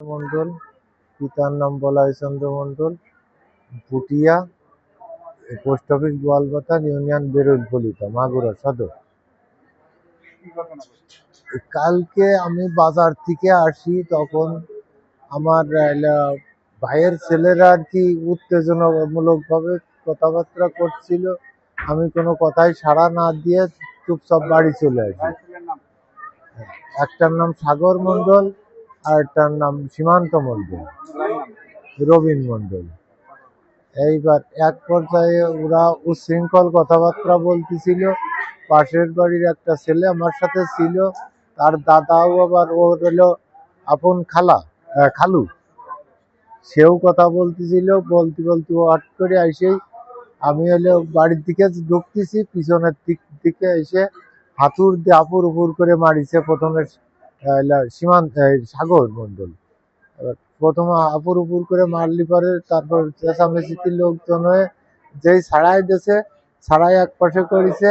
মন্ডল, পিতার নাম Balai Chandra Mondal, Bhutia, post office Goalbathan, union Berulfalita, Magura Sadar. কালকে আমি বাজার থেকে আসি, তখন আমার ভাইয়ের ছেলেরা আর কি উত্তেজনামূলক ভাবে কথাবার্তা করছিল। আমি কোনো কথাই সাড়া না দিয়ে চুপচাপ বাড়ি চলে আসি। একটার নাম সাগর মন্ডল আর একটার নাম সীমান্ত মন্ডল, রবীন মন্ডল। এইবার এক পর্যায়ে ওরা উচ্ছৃঙ্খল কথাবার্তা বলতেছিল। পাশের বাড়ির একটা ছেলে আমার সাথে ছিল, তার দাদাও আবার ওর হলো আপন খালু, সেও কথা বলতেছিল। বলতে বলতে ও হট করে এসেই আমি হলো বাড়ির দিকে ঢুকতেছি, পিছনের দিক থেকে এসে হাতুড় দিয়ে আপুর উপর করে মারিছে। প্রথমে সাগর মন্ডল, প্রথমে আপুর উপর করে মারলি পরে তারপর চেঁচামেচির লোকজন হয়ে যেই ছাড়াই দিয়েছে, ছাড়াই এক পাশে করেছে,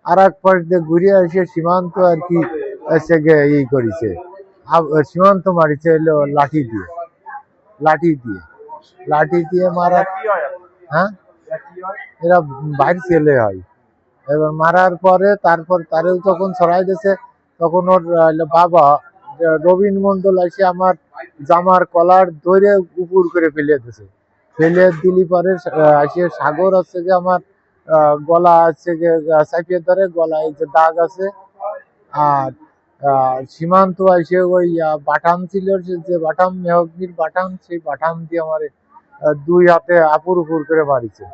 আর এক পাশ দিয়ে ঘুরিয়ে এসে সীমান্ত আর কি এসে ই করেছে। সীমান্ত মারিছে হলো লাঠি দিয়ে মারা। হ্যাঁ, এরা বাইর ছেলে হয়। এবার মারার পরে তারপর তারেও যখন ছড়াই দিয়েছে, তখন ওর বাবা রবীন মন্ডল এসে আমার জামার কলার ধরে উপর করে ফেলে দিলি পরে এসে সাগর আছে যে আমার গলা আছে যে চাপিয়ে ধরে, গলায় যে দাগ আছে। আর সীমান্ত এসে ওই বাটাম ছিল, যে বাটাম মেহগনির বাটাম, সেই বাটাম দিয়ে আমার দুই হাতে আপুর উপর করে মারিছে।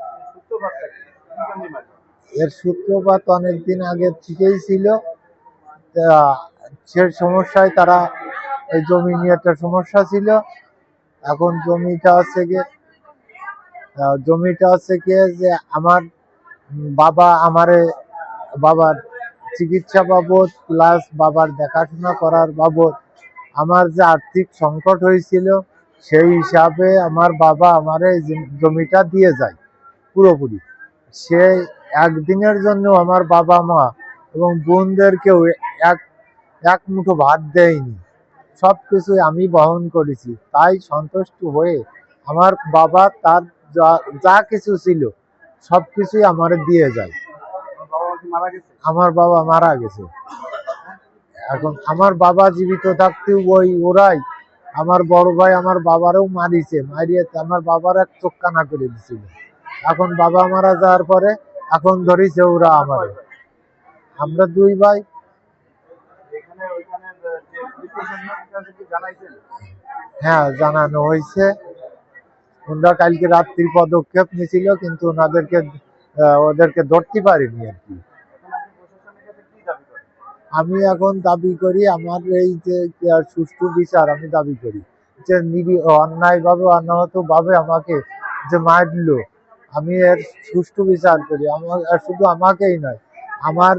এর সূত্রপাত অনেকদিন আগে থেকেই ছিল। সে সমস্যায় তারা এই জমি নিয়ে একটা সমস্যা ছিল। এখন জমিটা হচ্ছে গিয়ে যে আমার বাবার চিকিৎসা বাবদ প্লাস বাবার দেখাশোনা করার বাবদ আমার যে আর্থিক সংকট হয়েছিল, সেই হিসাবে আমার বাবা আমার এই জমিটা দিয়ে যায় পুরোপুরি। সে একদিনের জন্য আমার বাবা মা এবং বোনদেরকেও এক মুঠো ভাত দেয়নি। সব কিছুই আমি বহন করেছি। তাই সন্তুষ্ট হয়ে আমার বাবা তার যা কিছু ছিল সব কিছুই আমার দিয়ে যায়। আমার বাবা মারা গেছে। এখন আমার বাবা জীবিত থাকতে ওরাই আমার বড় ভাই আমার বাবারও মারিয়ে আমার বাবার এক চোখ কানা করে দিছিল। এখন বাবা মারা যাওয়ার পরে এখন ধরেছে ওরা আমার। আমরা দুই ভাই। হ্যাঁ, জানানো হয়েছে। ওনারা কালকে রাত্রির পদক্ষেপ নিয়েছিল, কিন্তু ওদেরকে ধরতে পারিনি আর কি। আমি এখন দাবি করি আমার এই যে সুষ্ঠু বিচার আমি দাবি করি, যে অন্যায়ভাবে অনাহত ভাবে আমাকে যে মারলো, আমি এর সুষ্ঠু বিচার করি। শুধু আমাকেই নয়, আমার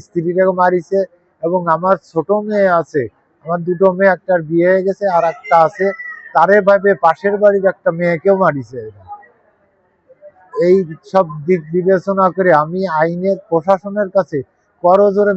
স্ত্রীটাকে মারিছে, এবং আমার ছোট মেয়ে আছে, আমার দুটো মেয়ে, একটার বিয়ে হয়ে গেছে আর একটা আছে, তারে ভাবে পাশের বাড়ির একটা মেয়েকেও মারিছে। এই সব দিক বিবেচনা করে আমি আইনের প্রশাসনের কাছে করজোরে